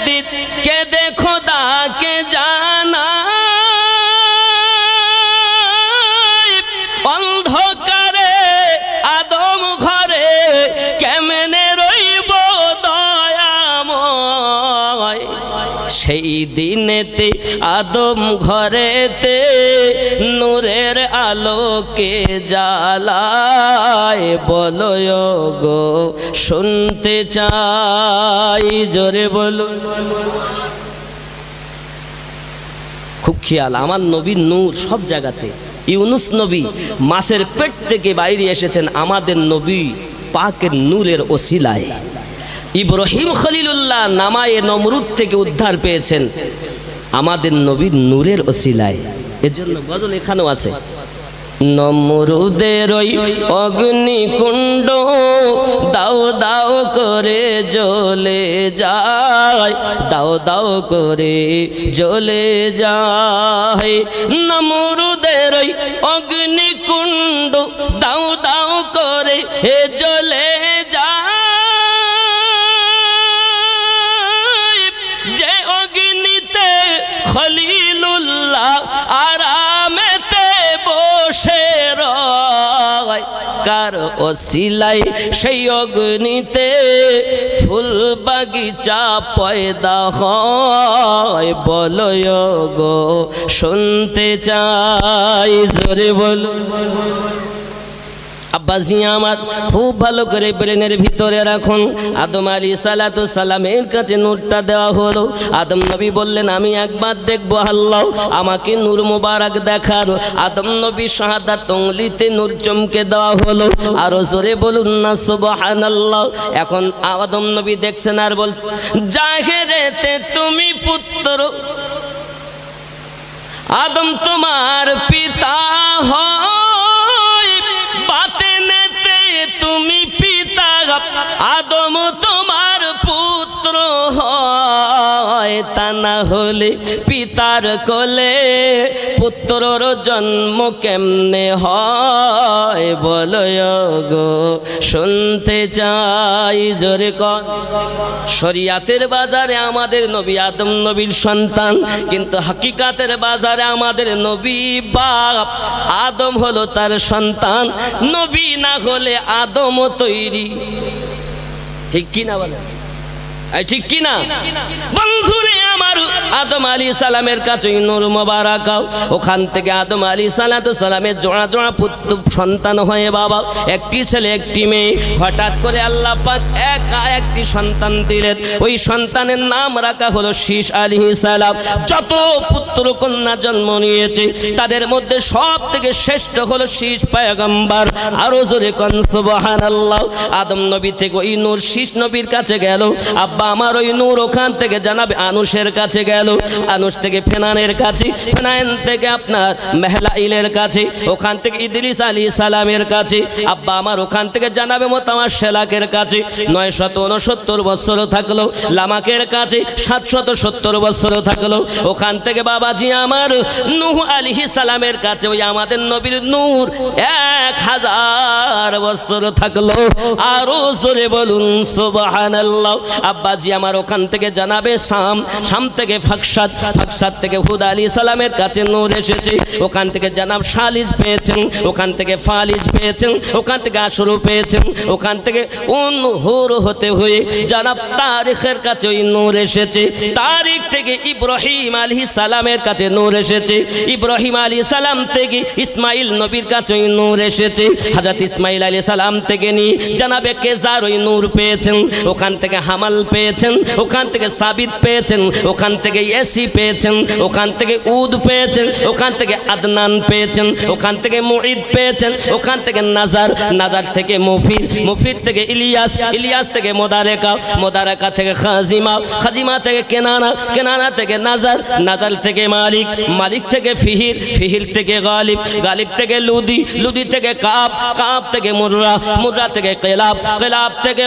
দিত কে দে খোদা কে জানা অন্ধকারে আদম ঘরে কেমনে রইব দয়াময় সেই দিনেতে আদম ঘরেতে নূরের আলোকে জ্বালায় বলো গো শুনতে চাই জোরে বলো খুব খেয়াল আমার নবীর নূর সব জায়গাতে ইউনুস নবী মাছের পেট থেকে বাইরে এসেছেন আমাদের নবী পাকের নূরের ওসিলায় ইব্রাহিম খলিলুল্লাহ নামায়ে নমরুদ থেকে উদ্ধার পেয়েছেন আমাদের নবীর নূরের ওসিলায় এজন্য গজল এখানেও আছে নমরুদের ওই অগ্নিকুণ্ড দাও দাও করে জ্বলে যায় দাও দাও করে জ্বলে যায় নমরুদের ওই অগ্নিকুণ্ড দাও দাও করে জ্বলে যায় যে অগ্নিতে খলিলুল্লাহ আরামেতে বসে রয় কার ওসিলায় সেই অগ্নিতে ফুল বাগিচা পয়দা হয় বলো গো শুনতে চাই জোরে বলো আব্বাজি আমার খুব ভালো করে ব্রেনের ভিতরে রাখুন আদম আলাইহিস সালাতু সালামের কাছে নূরটা দেওয়া হলো আদম নবী বললেন আমি একবার দেখবো আল্লাহ আমাকে নূর মোবারক দেখার আদম নবী শাহাদাত উংলিতে নূর চমকে দেওয়া হলো আরো জোরে বলুন না সুবহানাল্লাহ এখন আদম নবী দেখছেন আর বলছেন জাহেরেতে তুমি পুত্র আদম তোমার পিতা হয় বাতেনেতে তুমি পিতা আদম তোমার পুত্র হয় তা না হলে পিতার কোলে পুত্রর জন্ম কেমনে হয় বলো গো শুনতে চাই জোরে কর শরিয়াতের বাজারে আমাদের নবী আদম নবীর সন্তান কিন্তু হাকিকাতের বাজারে আমাদের নবী বাপ আদম হলো তার সন্তান নবী না হলে আদম তৈরি ঠিক কি না বলে ঠিক কি না বন্ধুরে আমার আদম আলাইহিস সালামের কাছে নূর মোবারক ওখান থেকে আদম আলাইহিস সালামের জোড়া জোড়া পুত্র সন্তান হয়ে বাবা একটি ছেলে একটি মেয়ে হঠাৎ করে আল্লাহ পাক একা একটি সন্তান দিলেন ওই সন্তানের নাম রাখা হলো শীষ আলাইহিস সালাম যত পুত্র কন্যা জন্ম নিয়েছে তাদের মধ্যে সব থেকে শ্রেষ্ঠ হলো শীষ পয়গম্বর আরো জোরে কোন সুবহানাল্লাহ আদম নবী থেকে ওই নূর শীষ নবীর কাছে গেল আব্বা আমার ওই নূর ওখান থেকে জানাবে আনুশের কাছে গেল আনুশ থেকে ফেনানের কাছে ফেনান থেকে আপনার মেহলাইলের কাছে ওখান থেকে ইদ্রিস আলাইহিস সালামের কাছে আব্বা আমার ওখান থেকে জানাবে মোতামার শেলাকের কাছে 969 বছর থাকলো লামাকের কাছে 770 বছর থাকলো ওখান থেকে বাবাজি আমার নূহ আলাইহিস সালামের কাছে ওই আমাদের নবীর নূর 1000 বছর থাকলো আরো জোরে বলুন সুবহানাল্লাহ আব্বাজি আমার ওখান থেকে জানাবে শাম থেকে ফাকসাদ থেকে হুদ আলাইহিস সালামের কাছে নূর এসেছে ওখান থেকে জানাব শালিজ পেয়েছেন ওখান থেকে ফালিজ পেয়েছেন ওখান থেকে আশরু পেয়েছেন ওখান থেকে উনহুর হতে হয়ে জানাব তারিখের কাছে ওই নূর এসেছে তারিখ থেকে ইব্রাহিম আলাইহিস সালামের কাছে নূর এসেছে ইব্রাহিম আলাইহিস সালাম থেকে ইসমাইল নবীর কাছে ওই নূর এসেছে হযরত ইসমাইল আলাইহিস সালাম থেকে নি জানাবে কেজার ওই নূর পেয়েছেন ওখান থেকে হামাল পেয়েছেন ওখান থেকে সাবিত পেয়েছেন ওখান থেকে ইয়াসি পেয়েছেন ওখান থেকে উদ পেয়েছেন ওখান থেকে আদনান পেয়েছেন ওখান থেকে মুঈদ পেয়েছেন ওখান থেকে নাজার থেকে মুফিদ থেকে ইলিয়াস থেকে মোদারেকা থেকে খাজিমা থেকে কেনানা থেকে নাজার থেকে মালিক থেকে ফিহির থেকে গালিব থেকে লুদি থেকে কাব থেকে মুর্রা থেকে কেলাব থেকে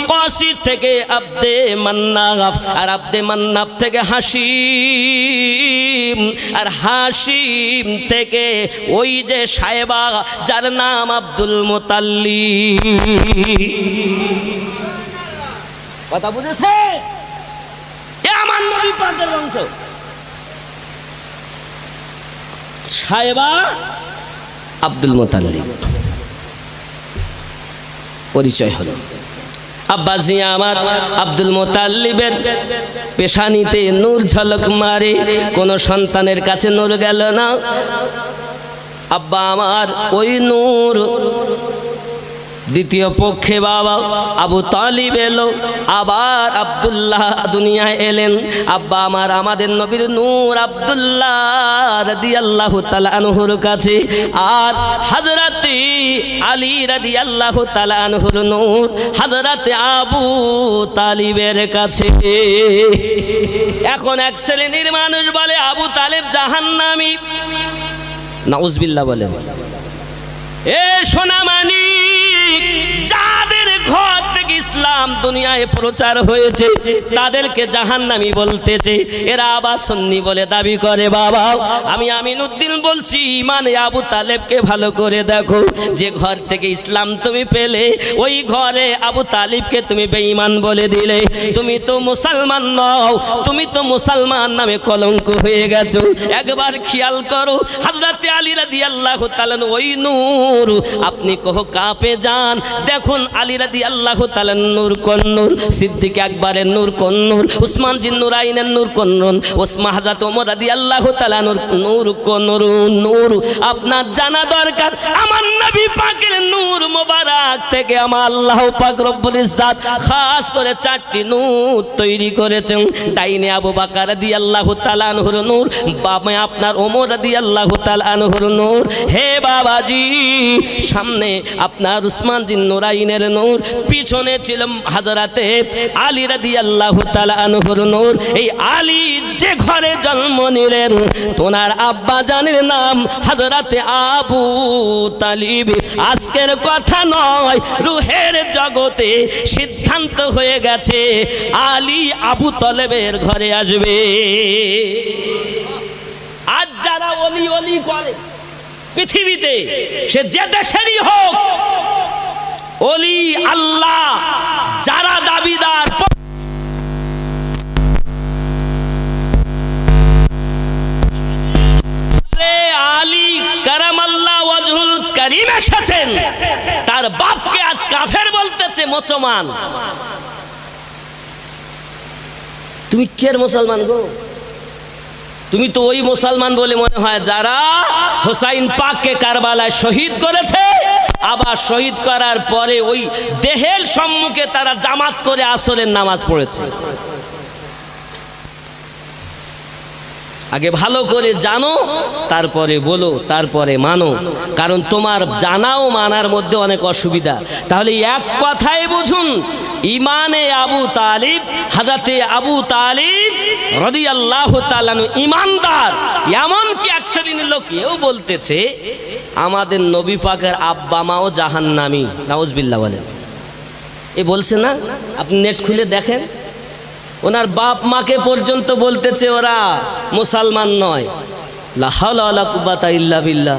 কসি থেকে আব্দে মান্নাফ আর আব্দে মান্নাফ থেকে হাশিম আর হাশিম থেকে ওই যে সাহেবা যার নাম আব্দুল মুতাল্লিব কথা বুঝেছে আমাদের বংশ। সাহেবা আব্দুল মুতাল্লিব পরিচয় হলো। আব্বাজি আমার আব্দুল মুতাল্লিবের পেশানিতে নূর ঝলক মারে, কোন সন্তানের কাছে নূর গেল না। আব্বা আমার ওই নূর দ্বিতীয় পক্ষে বাবা আবু তালিব এলো, আবার আব্দুল্লাহ দুনিয়ায় এলেন। আব্বা আমার আমাদের নবীর নূর আব্দুল্লাহ রাদিয়াল্লাহু তাআলা আনহুর কাছে, আর হযরতে আলী রাদিয়াল্লাহু তাআলা আনহুর নূর হযরতে আবু তালিবের কাছে। এখন এক শ্রেণীর মানুষ বলে আবু তালেব জাহান্নামী, নাউজুবিল্লাহ বলেন। এ সোনামানি, যাদের ঘর থেকে ইসলাম দুনিয়ায় প্রচার হয়েছে তাদেরকে জাহান্নামী বলতেছে, এরা আবার সুন্নি বলে দাবি করে। বাবা আমি আমিনউদ্দিন বলছি, ইমানে আবু তালেবকে ভালো করে দেখো। যে ঘর থেকে ইসলাম তুমি পেলে ওই ঘরে আবু তালিবকে তুমি বেঈমান বলে দিলে। তুমি তো মুসলমান নও, তুমি তো মুসলমান নামে কলঙ্ক হয়ে গেছো। একবার খেয়াল করো, হযরতে আলী রাদিয়াল্লাহু তাআলা ওই নূর, আপনি কহো কাপে যান, দেখুন আলী রাদিয়াল্লাহু তাআলা নূর কোন নূর, সিদ্দিক আকবরের নূর কোন নূর, উসমান জিন্নুরাইনের নূর কোন নূর, ওসমান হযরত ওমর রাদিয়াল্লাহু তাআলা নূর কোন নূর। আপনার জানা দরকার আমার নবী পাকের নূর মোবারক থেকে আমার আল্লাহ পাক রব্বুল ইজ্জত খাস করে 4টি নূর তৈরি করেছেন। ডাইনে আবু বকর রাদিয়াল্লাহু তাআলা আনহুর নূর, বামে আপনার ওমর রাদিয়াল্লাহু তাআলা আনহুর নূর। হে বাবাজি, সামনে আপনার উসমান জিন্নুরাইনের নূর, পিছনে ছিল হযরতে আলী রাদিয়াল্লাহু তাআলা আনহুর নূর। এই আলী যে ঘরে জন্ম নিলেন, তোনার আব্বা জানের নাম হযরতে আবু তালিব। আজকের কথা নয়, রূহের জগতে সিদ্ধান্ত হয়ে গেছে আলী আবু তালেবের ঘরে আসবে। আজ যারা ওলি ওলি করে পৃথিবীতে, সে যে দেশেরই হোক, ওলি আল্লাহ যারা দাবিদার, আলী কারামাল্লাহ ওয়াজহুল কারীম এসেছেন, তার বাপকে আজ কাফের বলতেছে, মুসলমান। তুমি কের মুসলমান গো? তুমি তো ওই মুসলমান বলে মনে হয় যারা হুসাইন পাককে কারবালায় শহীদ করেছে, আবার শহীদ করার পরে ওই দেহের সম্মুখে তারা জামাত করে আসরের নামাজ পড়েছে। আগে ভালো করে জানো, তারপরে বলো, তারপরে মানো, কারণ তোমার জানা ও মানার মধ্যে অনেক অসুবিধা। তাহলে এক কথায় বুঝুন, ইমানে আবু তালিব, হযরতে আবু তালিব রাদিয়াল্লাহু তাআলা ইমানদার। এমন কি এক শ্রেণীর লোক এও বলতেছে আমাদের নবী পাকের আব্বা মাও জাহান্নামী, নাউজুবিল্লাহ বলেন। এ বলছে না, আপনি নেট খুলে দেখেন, ওনার বাপ মাকে পর্যন্ত বলতেছে ওরা মুসলমান নয়। লা হাওলা ওয়ালা কুওয়াতা ইল্লা বিল্লাহ।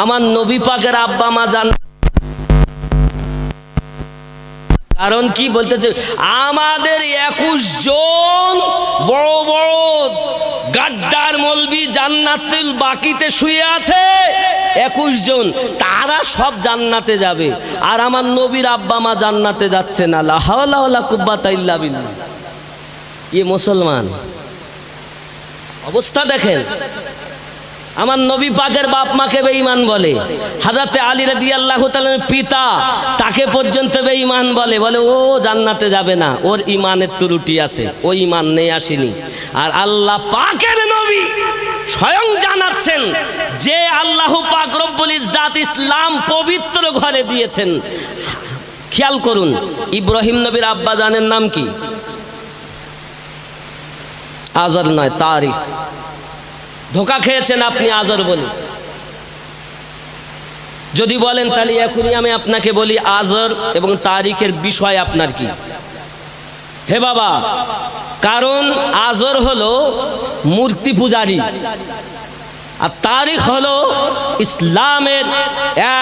আমার নবী পাকের আব্বা মা জান, কারণ কি বলতেছে, আমাদের 21 জন বড় বড় গাদ্দার মৌলবি জান্নাতুল বাকিতে শুয়ে আছে, 21 জন, তারা সব জান্নাতে যাবে, আর আমার নবীর আব্বা মা জান্নাতে যাচ্ছে না। লা হাওলা ওয়ালা কুওয়াতা ইল্লা বিল্লাহ। ये মুসলমান অবস্থা দেখেন। আমার নবী পাকের বাপ মাকে বেঈমান বলে, হযরতে আলী রাদিয়াল্লাহু তাআলার পিতা তাকে পর্যন্ত বেঈমান বলে, বলে ও জান্নাতে যাবে না, ওর ইমানের ত্রুটি আছে, ও ইমান নেই, আসেনি। আর আল্লাহ পাকের নবী স্বয়ং জানাচ্ছেন যে আল্লাহ পাক রব্বুল ইজ্জত ইসলাম পবিত্র ঘরে দিয়েছেন। খেয়াল করুন, ইব্রাহিম নবীর আব্বা জানের নাম কি? আজর নয়, তারিক। ধোঁকা খেয়েছেন আপনি আজর বলে। যদি বলেন তাহলে এখনই আমি আপনাকে বলি আজর এবং তারিখের বিষয় আপনার কি? হে বাবা, কারণ আজর হলো মূর্তি পূজারী, আর তারিখ হলো ইসলামের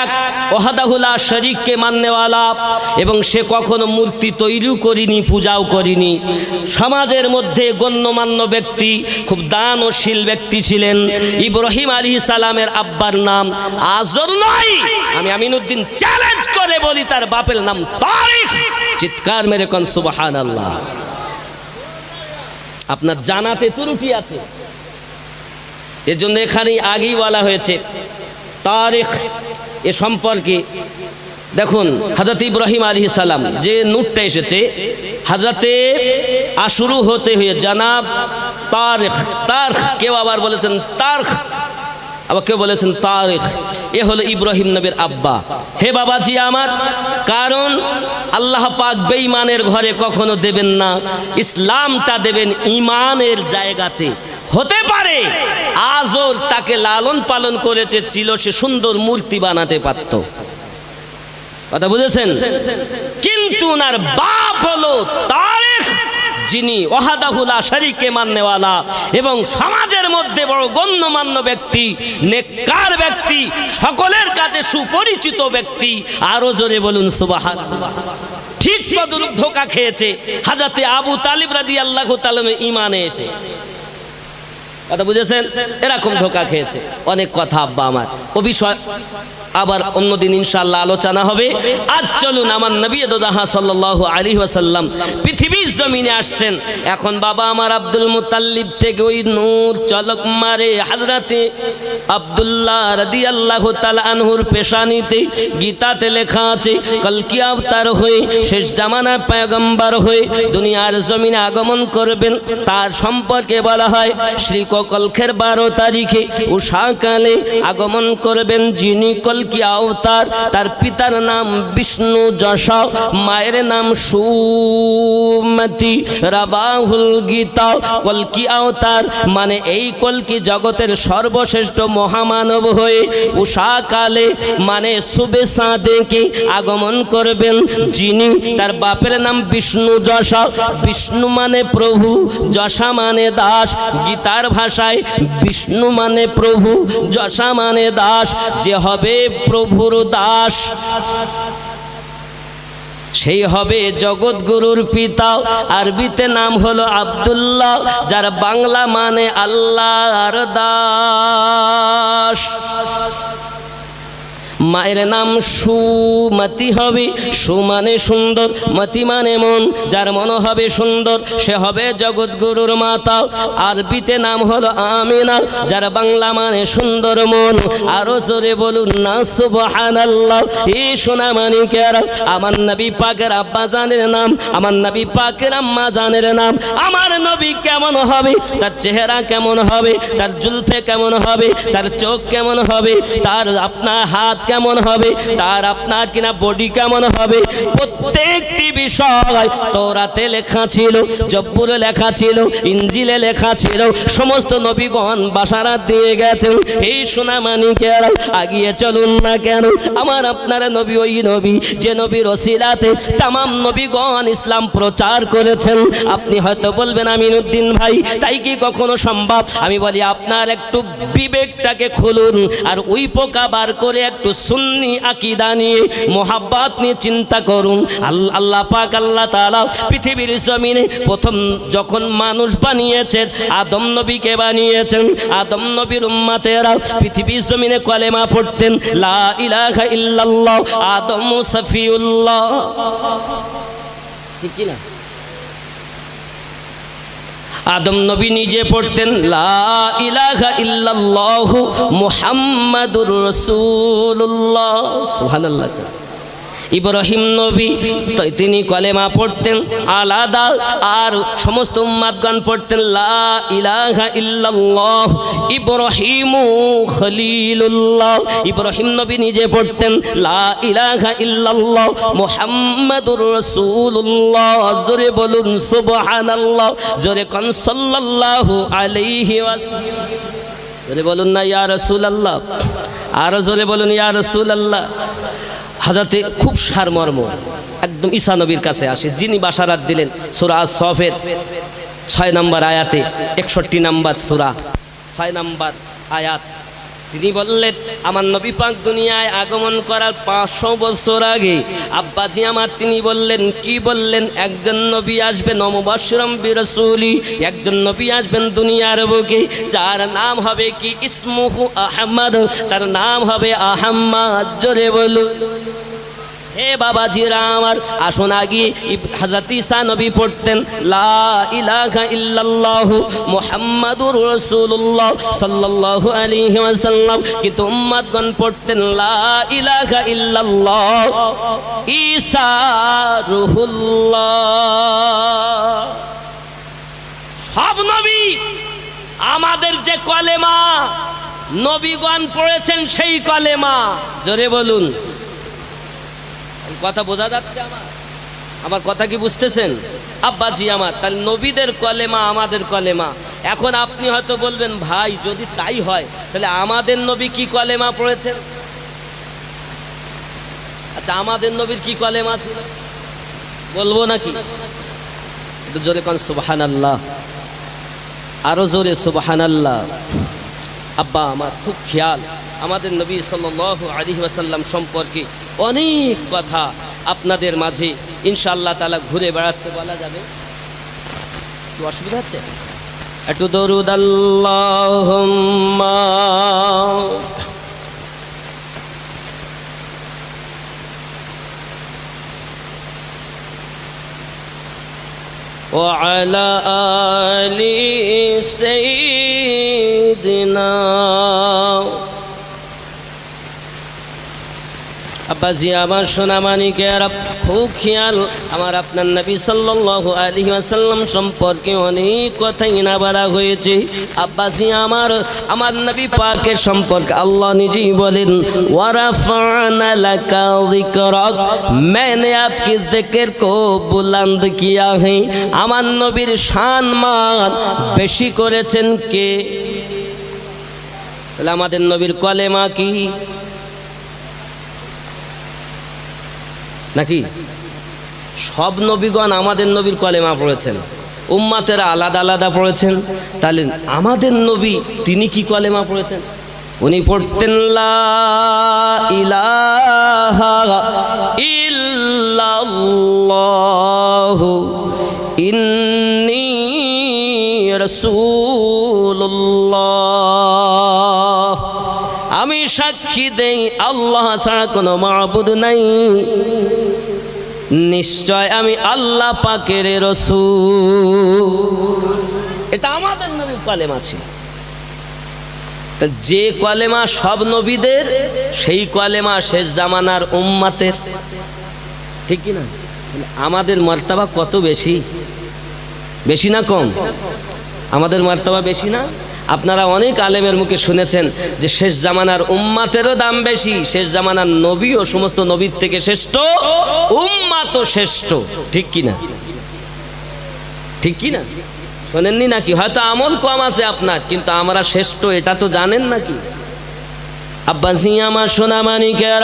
এক ওয়াহদাহুল শরীককে মাননেওয়ালা, এবং সে কখনো মূর্তি তৈরি করিনি, পূজাও করিনি। সমাজের মধ্যে গণ্যমান্য ব্যক্তি, খুব দানশীল ব্যক্তি ছিলেন। ইব্রাহিম আলাইহিস সালামের আব্বার নাম আজর নয়, আমি আমিনউদ্দিন চ্যালেঞ্জ করে বলি তার বাপের নাম তারিখ। চিৎকার মেরে কোন সুবহানাল্লাহ। আপনার জানাতে ত্রুটি আছে, এজন্য এখানে আগেই বলা হয়েছে তারিখ এ সম্পর্কে। দেখুন হযরত ইব্রাহিম আলাইহিস সালাম যে নূরটা এসেছে, হযরতে আশুরু হতে হয়ে জানাব তারিখ, তারিখ কেউ আবার বলেছেন তারিখ, আবার কেউ বলেছেন তারিখ। এ হলো ইব্রাহিম নবীর আব্বা। হে বাবাজি আমার, কারণ আল্লাহ পাক বেঈমানের ঘরে কখনো দেবেন না, ইসলামটা দেবেন ঈমানের জায়গাতে। হতে পারে আজর তাকে লালন পালন করেছে, ছিল সে সুন্দর মূর্তি বানাতে পারত, কথা বুঝেছেন, কিন্তু ওনার বাপ হলো তারিখ, যিনি ওয়াহদাহুল শরীকে মাননেওয়ালা এবং সমাজের মধ্যে বড় গণ্যমান্য ব্যক্তি, নেককার ব্যক্তি, সকলের কাছে সুপরিচিত ব্যক্তি। আরো জোরে বলুন সুবহানাল্লাহ। ঠিক তদরূপ ধোঁকা খেয়েছে হযরতে আবু তালিব রাদিয়াল্লাহু তাআলা ঈমানে এসে, কথা বুঝেছেন, এরকম ধোঁকা খেয়েছে। অনেক কথা আব্বা আমার, ও বিষয় আবার অন্যদিন ইনশাআল্লাহ আলোচনা হবে। আজ চলুন আমার নবী দোজাহা সাল্লাল্লাহু আলাইহি ওয়াসাল্লাম পৃথিবীর জমিনে আসছেন। এখন বাবা আমার আব্দুল মুতাল্লিব থেকে ওই নূর চলক মারে হযরতে আব্দুল্লাহ রাদিয়াল্লাহু তাআলা আনহুর পেশানিতে গীতাতে লেখা আছে, কলকি অবতার হয়ে শেষ জামানার পয়গম্বর হয়ে দুনিয়ার জমিনে আগমন করবেন। তার সম্পর্কে বলা হয় শ্রীকলখের 12 তারিখে উষাকালে আগমন করবেন যিনি কলকি অবতার। তার পিতার নাম বিষ্ণু যশা, মায়ের নাম সুমতি। রাবাহুল গীতা কলকি অবতার মানে এই কলকি জগতের সর্বশ্রেষ্ঠ মহামানব হয়ে উষাকালে মানে শুভে সাদেকে আগমন করবেন যিনি, তার বাপের নাম বিষ্ণু যশা। বিষ্ণু মানে প্রভু, যশা মানে দাস। গীতার ভাষায় বিষ্ণু মানে প্রভু, যশা মানে দাস। যে হবে প্রভুর দাস সেই হবে জগৎগুরুর পিতা। আরবিতে নাম হলো আব্দুল্লাহ, যার বাংলা মানে আল্লাহর দাস। মায়ের নাম সুমতি হবে, সু মানে সুন্দর, মতি মানে মন। যার মন হবে সুন্দর সে হবে জগৎগুরুর মাতা। আরবিতে নাম হলো আমিনা, যার বাংলা মানে সুন্দর মন। আরো জোরে বলুন না সুবহানাল্লাহ। এই সোনা মানিকেরা, আমার নবী পাকের আব্বা জানের নাম, আমার নবী পাকের আম্মা জানের নাম। আমার নবী কেমন হবে, তার চেহারা কেমন হবে, তার জুলফে কেমন হবে, তার চোখ কেমন হবে, তার আপনার হাত কেমন হবে, তার আপনার কিনা বডি কেমন হবে, প্রত্যেকটি বিষয় তওরাতে লেখা ছিল, জব্বুরে লেখা ছিল, ইনজিলে লেখা ছিল। সমস্ত নবীগণ বাশারাত দিয়ে গেছেন। এই সোনা মানিকেরা আগিয়ে চলুন না কেন, আমার আপনার নবী ওই নবী যে নবীর ওসিলাতে তামাম নবীগণ ইসলাম প্রচার করেছেন। আপনি হয়তো বলবেন আমিনউদ্দিন ভাই তাই কি কখনো সম্ভব? আমি বলি আপনার একটু বিবেকটাকে খুলুন আর ওই পোকা বার করে একটু সুন্নি আকীদা নিয়ে মোহাব্বত নিয়ে চিন্তা করুন। আল্লাহ পাক আল্লাহ তাআলা পৃথিবীর জমিনে প্রথম যখন মানুষ বানিয়েছেন আদম নবীকে বানিয়েছেন। আদম নবীর উম্মতেরা পৃথিবীর জমিনে কলেমা পড়তেন লা ইলাহা ইল্লাল্লাহ আদম সফিউল্লাহ, ঠিক কি না? আদম নবী নিজে পড়তেন লা ইলাহা ইল্লাল্লাহু মুহাম্মাদুর রাসূলুল্লাহ, সুবহানাল্লাহ। ইব্রাহিম নবী তিনি কলেমা পড়তেন আলাদা, আর সমস্ত উম্মাতগণ পড়তেন লা ইলাহা ইল্লাল্লাহ ইব্রাহিমু খলিলুল্লাহ। ইব্রাহিম নবী নিজে পড়তেন লা ইলাহা ইল্লাল্লাহ মুহাম্মাদুর রাসূলুল্লাহ। জোরে বলুন সুবহানাল্লাহ, জোরে কোন সাল্লাল্লাহু আলাইহি ওয়াসাল্লাম। জোরে বলুন না ইয়া রাসূলুল্লাহ, আর জোরে বলুন ইয়া রাসূলুল্লাহ। হাজরতে খুব সারমর্ম একদম ঈসা নবীর কাছে আসে, যিনি বাশারাত দিলেন সূরা আস-সফের 6 নম্বর আয়াতে, 61 নম্বর সূরা 6 নম্বর আয়াত। তিনি বললেন আমার নবী পাক দুনিয়ায় আগমন করার 500 বছর আগে আব্বাজি আমার তিনি বললেন, কি বললেন? একজন নবী আসবেন মুবাশশিরাম বিরাসূলি, একজন নবী আসবেন দুনিয়ার বুকে, যার নাম হবে কি? ইসমুহু আহমদ, তার নাম হবে আহম্মদ। জোরে বলুন। হে বাবাজিরা আমার, আসুন আগে হযরত ঈসা নবী পড়তেন লা ইলাহা ইল্লাল্লাহ মুহাম্মাদুর রাসূলুল্লাহ সাল্লাল্লাহু আলাইহি ওয়াসাল্লাম, কিন্তু উম্মতগণ পড়তেন লা ইলাহা ইল্লাল্লাহ ঈসা রূহুল্লাহ। সব নবী আমাদের যে কলেমা নবীগণ পড়েছেন সেই কলেমা। জোরে বলুন। কথা বোঝা যাচ্ছে? আমার কথা কি বুঝতেছেন আব্বাজি আমার? তাহলে নবীদের কলেমা আমাদের কলেমা। এখন আপনি হয়তো বলবেন, ভাই যদি তাই হয় তাহলে আমাদের নবী কি কলেমা পড়েছেন? আচ্ছা, আমাদের নবীর কি কলেমা ছিল বলবো নাকি? একটু জোরে কোন সুবহানাল্লাহ, আরো জোরে সুবহানাল্লাহ। আব্বা আমার খুব খেয়াল, আমাদের নবী সাল্লাল্লাহু আলাইহি ওয়াসাল্লাম সম্পর্কে অনেক কথা আপনাদের মাঝে ইনশাআল্লাহ তাআলা ঘুরে বেড়াচ্ছে, বলা যাবে। কি অসুবিধা হচ্ছে? একটু দরুদ আল্লাহুম্মা ওয়া আলা আলি সাইয়্যিদিনা। আব্বাজি আমার সোনা মানিকের খুব খেয়াল, আমার আপনার নবী সাল্লাল্লাহু আলাইহি ওয়াসাল্লাম সম্পর্কে অনেক কথাই না বলা হয়েছে। আব্বাজি আমার নবী পাকের সম্পর্কে আল্লাহ নিজেই বলেন ওয়া রাফা'না লাকা যিকরাক, मैंने आपकी जिक्र को बुलंद किया है। আমার নবীর শান মান বেশি করেছেন কে? তাহলে আমাদের নবীর কলেমা কি? নাকি সব নবীগণ আমাদের নবীর কলেমা পড়েছেন, উম্মাতেরা আলাদা আলাদা পড়েছেন। তাহলে আমাদের নবী তিনি কি কলেমা পড়েছেন? উনি পড়তেন লা ইলাহা ইল্লাল্লাহু ইন্নী রাসূলুল্লাহ, আমি সাক্ষী দেই আল্লাহ ছাড়া কোনো মাবুদ নাই, নিশ্চয় আমি আল্লাহ পাকের রাসূল। এটা আমাদের নবীর কলেমা ছিল। যে কলেমা সব নবীদের, সেই কলেমা শেষ জামানার উম্মতের, ঠিক কি না? আমাদের মর্তবা কত বেশি? বেশি না কম? আমাদের মর্তবা বেশি না? আপনারা অনেক আলেমের মুখে শুনেছেন যে শেষ জামানার উম্মাতেরও দাম বেশি, শেষ জামানার নবী ও সমস্ত নবীর থেকে শ্রেষ্ঠ, উম্মাতও শ্রেষ্ঠ, ঠিক কি না? ঠিক কি না? শোনেননি নাকি? হয়তো আমল কম আছে আপনার, কিন্তু আমরা শ্রেষ্ঠ এটা তো জানেন নাকি? আব্বাসি আমার সোনা মানিকের,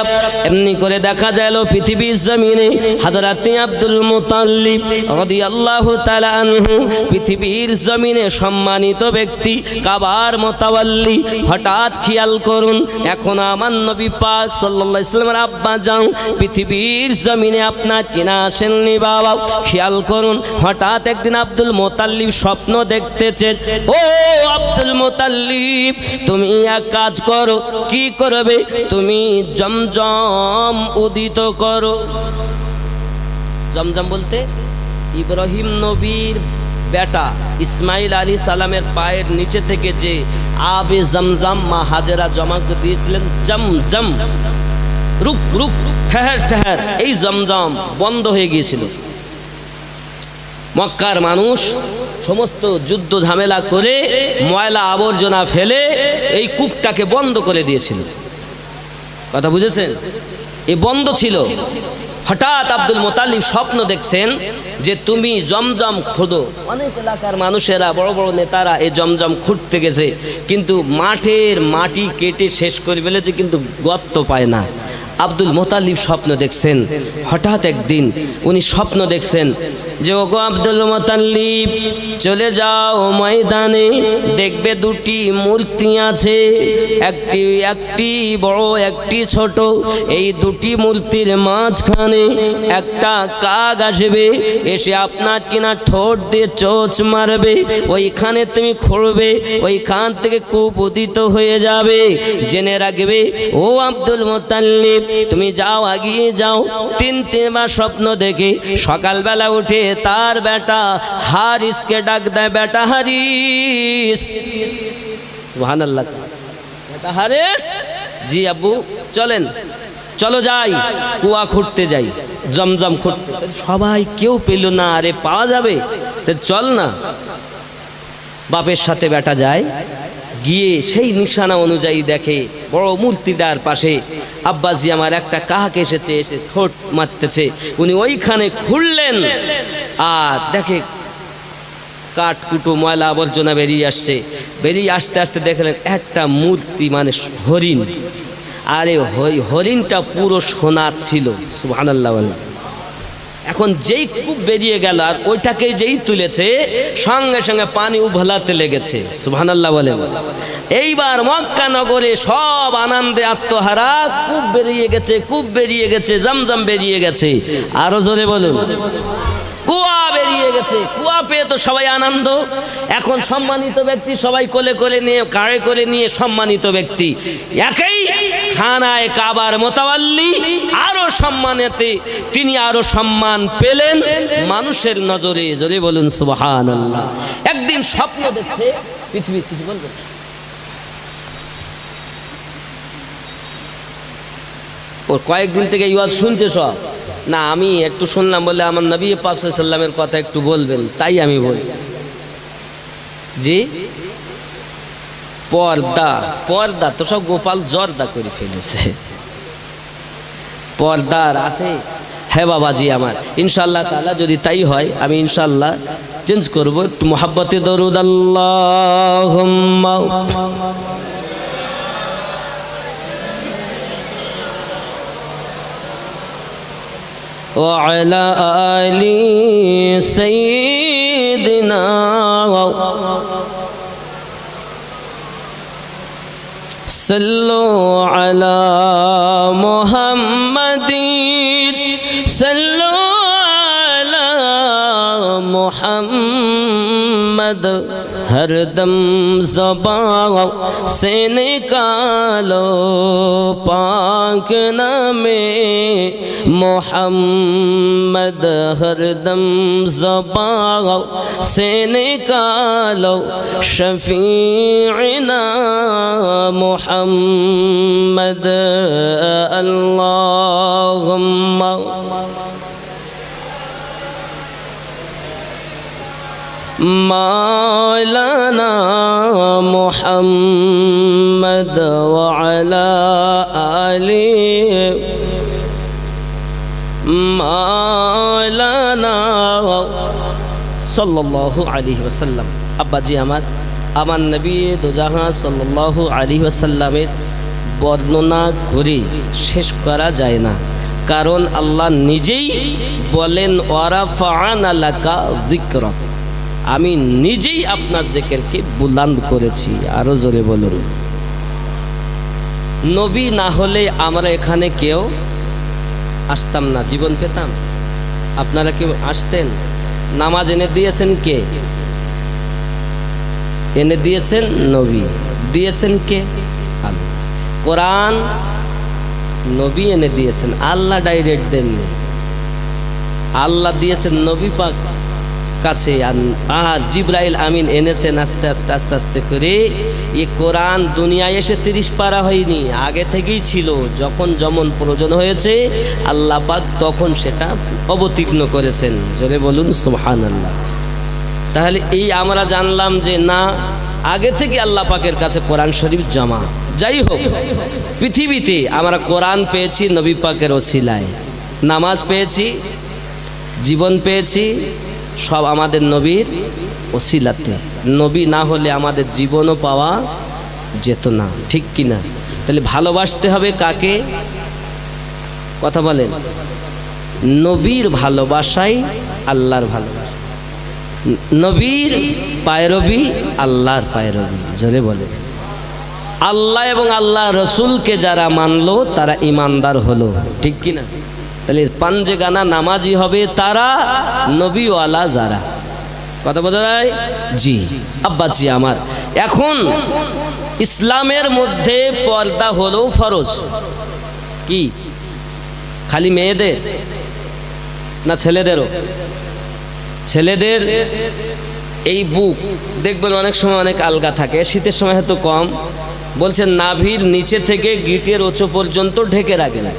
এমনি করে দেখা যায় পৃথিবীর জমিনে হযরত আব্দুল মুতাল্লিব রাদিয়াল্লাহু তাআলা আনহু পৃথিবীর জমিনে সম্মানিত ব্যক্তি, কাবার মুতাওয়াল্লি। হঠাৎ খেয়াল করুন, এখন আমার নবী পাক সাল্লাল্লাহু আলাইহি ওয়াসাল্লামের আব্বা যাও পৃথিবীর জমিনে আপনার কিনা আসেননি বাবা। খেয়াল করুন, হঠাৎ একদিন আব্দুল মুতাল্লিব স্বপ্ন দেখতেছেন, ও আব্দুল মুতাল্লিব তুমি এক কাজ করো। কি করবে? তুমি জমজম উদিত করো। জমজম বলতে ইব্রাহিম নবীর বেটা ইসমাইল আলাইহিস সালামের পায়ের নিচে থেকে যে আবে জমজম মা হাজেরা জমা করে দিয়েছিলেন, জমজম, রুক রুক, ঠেহের ঠেহের, এই জমজম বন্ধ হয়ে গিয়েছিল। মক্কার মানুষ সমস্ত যুদ্ধ ঝামেলা করে ময়লা আবর্জনা ফেলে এই কূপটাকে বন্ধ করে দিয়েছিল। কথা বুঝেছেন? এই বন্ধ ছিল। হঠাৎ আব্দুল মুতাল্লিব স্বপ্ন দেখছেন যে তুমি জমজম খোঁড়ো। অনেক এলাকার মানুষেরা, বড় বড় নেতারা এই জমজম খুঁড়তে গেছে, কিন্তু মাঠের মাটি কেটে শেষ করে ফেলেছে, কিন্তু গর্ত পায় না। আব্দুল মোতালিব স্বপ্ন দেখছেন। হঠাৎ একদিন উনি স্বপ্ন দেখছেন যে ওগো আব্দুল মোতালিব, চলে যাও ময়দানে, দেখবে দুটি মূর্তি আছে, একটি বড় একটি ছোট। এই দুটি মূর্তির মাঝখানে একটা কাক আসবে, এসে আপনার কিনা ঠোঁট দিয়ে চোঁচ মারবে, ওইখানে তুমি খুঁড়বে, ওইখান থেকে কূপ উদিত হয়ে যাবে। জেনে রাখবে ও আব্দুল মোতালিব, তুমি যাও, আগিয়ে যাও। তিনবার স্বপ্ন দেখে সকালবেলা উঠে তার বেটা হারিসকে ডাক দেয়, বেটা হারিস। সুবহানাল্লাহ। বেটা হারিস, জি আব্বু চলেন, চলো যাই, কুয়া খুঁড়তে যাই, জমজম খুঁড়তে। সবাই কেউ পেল না, আরে পাওয়া যাবে, চল না। বাপের সাথে বেটা যায়, গিয়ে সেই নিশানা অনুযায়ী দেখে বড় মূর্তিটার পাশে আব্বাজি আমার একটা কাক এসেছে, এসে ঠোঁট মারতেছে। উনি ওইখানে খুঁড়লেন আর দেখে কাঠকুটো ময়লা আবর্জনা বেরিয়ে আসছে। বেরিয়ে আসতে আসতে দেখলেন একটা মূর্তি, মানে হরিণ। আরে হরিণটা পুরো সোনার ছিল। সুবহানাল্লাহ। এখন যেই কূপ বেরিয়ে গেল আর ওইটাকে যেই তুলেছে, সঙ্গে সঙ্গে পানি উভলাতে লেগেছে। সুবহানাল্লাহ বলে। এইবার মক্কা নগরে সব আনন্দে আত্মহারা, কূপ বেরিয়ে গেছে, কূপ বেরিয়ে গেছে, জমজম বেরিয়ে গেছে। আরো জোরে বলুন, কুয়া বেরিয়ে গেছে। কুয়া পেয়ে তো সবাই আনন্দ। এখন সম্মানিত ব্যক্তি সবাই কোলে কোলে নিয়ে, কাড়ে করে নিয়ে সম্মানিত ব্যক্তি, একই খানায় কাবার মোতাওয়াল্লি, আরো সম্মানেতে তিনি আরো সম্মান পেলেন মানুষের নজরে। জোরে বলুন সুবহানাল্লাহ। একদিন স্বপ্ন দেখছে, পৃথিবীর কিছু বলবো ওর কয়েকদিন থেকে এই ওয়াজ শুনছে সব না, আমি একটু শুনলাম বলে আমার নবী পাক সাল্লাল্লাহু আলাইহি ওয়াসাল্লামের কথা একটু বলবেন, তাই আমি বলছি। জি, পর্দা, পর্দা তো সব গোপাল জর্দা করে ফেলেছে। পর্দার আছে, হ্যাঁ বাবাজি আমার, ইনশাআল্লাহ তাআলা যদি তাই হয় আমি ইনশাআল্লাহ চেঞ্জ করব। একটু মুহাব্বতে দরুদ আল্লাহুম্মা وعلى آل سيدنا صلوا على محمد صلوا على محمد हर दम ज़बान से निकालो पाक नामे मोहम्मद, हर दम ज़बान से निकालो शफ़ीअना मोहम्मद। अल्लाहुम्मा मौलाना मुहम्मद व अला आलि मौलाना सल्लल्लाहु अलैहि वसल्लम। আব্বাজি আমার নবী দুজাহান সাল্লাল্লাহু আলাইহি ওয়াসাল্লামের বর্ণনা করে শেষ করা যায় না, কারণ আল্লাহ নিজেই বলেন ওয়ারাফা'না লাকা যিকরাক, আমি নিজেই আপনার জিকিরকে বুলন্দ করেছি। আরো জোরে বলুন। নবী না হলে আমরা এখানে কেউ আসতাম না, জীবন পেতাম? আপনারা কেউ আসতেন? নামাজ এনে দিয়েছেন কে? এনে দিয়েছেন নবী। দিয়েছেন কে? আল্লাহ। কোরআন নবী এনে দিয়েছেন, আল্লাহ ডাইরেক্ট দেননি। আল্লাহ দিয়েছেন নবী পাক কাছে, আর জিবরাইল আমিন এনেছেন আস্তে আস্তে আস্তে আস্তে করে। এই কোরআন দুনিয়ায় এসে 30 পারা হয়নি, আগে থেকেই ছিল। যখন যেমন প্রয়োজন হয়েছে আল্লাহ পাক তখন সেটা অবতীর্ণ করেছেন। জোরে বলুন সুবহানাল্লাহ। তাহলে এই আমরা জানলাম যে না, আগে থেকে আল্লাহ পাকের কাছে কোরআন শরীফ জমা। যাই হোক, পৃথিবীতে আমরা কোরআন পেয়েছি নবী পাকের ওসিলায়, নামাজ পেয়েছি, জীবন পেয়েছি, সব আমাদের নবীর ওসিলাতে। নবী না হলে আমাদের জীবনও পাওয়া যেত না, ঠিক কিনা? তাহলে ভালোবাসতে হবে কাকে? কথা বলেন, নবীর ভালোবাসাই আল্লাহর ভালোবাসা, নবীর পায়রবি আল্লাহর পায়রবি। জোরে বলে, আল্লাহ এবং আল্লাহ রসুলকে যারা মানলো তারা ইমানদার হলো, ঠিক কিনা? তাহলে পাঞ্জে গানা নামাজি হবে তারা, নবীওয়ালা যারা। কথা বোঝা যায়? জি আব্বাজি আমার, এখন ইসলামের মধ্যে পর্দা হলো ফরজ। কি খালি মেয়েদের না ছেলেদেরও? ছেলেদের এই বুক দেখবেন অনেক সময় অনেক আলগা থাকে, শীতের সময় হয়তো কম, বলছেন নাভির নিচে থেকে গিটের উঁচু পর্যন্ত ঢেকে রাখে না।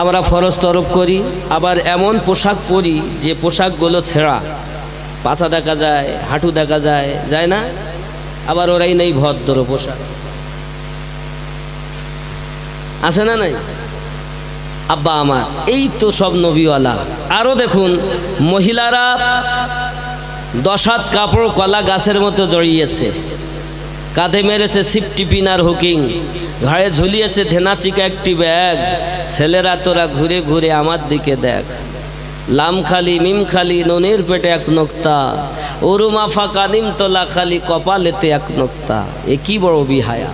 আমরা ফরজ তরফ করি, আবার এমন পোশাক পরি যে পোশাকগুলো ছেঁড়া, পাছা দেখা যায়, হাঁটু দেখা যায়, যায় না? আবার ওরাই নেই ভদ্র পোশাক, আছে না নাই? আব্বা আমার, এই তো সব নবীওয়ালা। আরো দেখুন, মহিলারা 10 হাত কাপড় কলা গাছের মতো জড়িয়েছে, কাঁধে মেরেছে সিফটি পিনার হুকিং, ঘাড়ে ঝুলিয়েছে ধেনাচিকা একটি ব্যাগ। ছেলেরা তোরা ঘুরে ঘুরে আমার দিকে দেখ, লাম খালি মিম খালি নুনের পেটে এক নোক্তা, ওরুমা ফাঁকা নিমতলা খালি কপালেতে এক নোক্তা। এ কি বড় বিহায়া!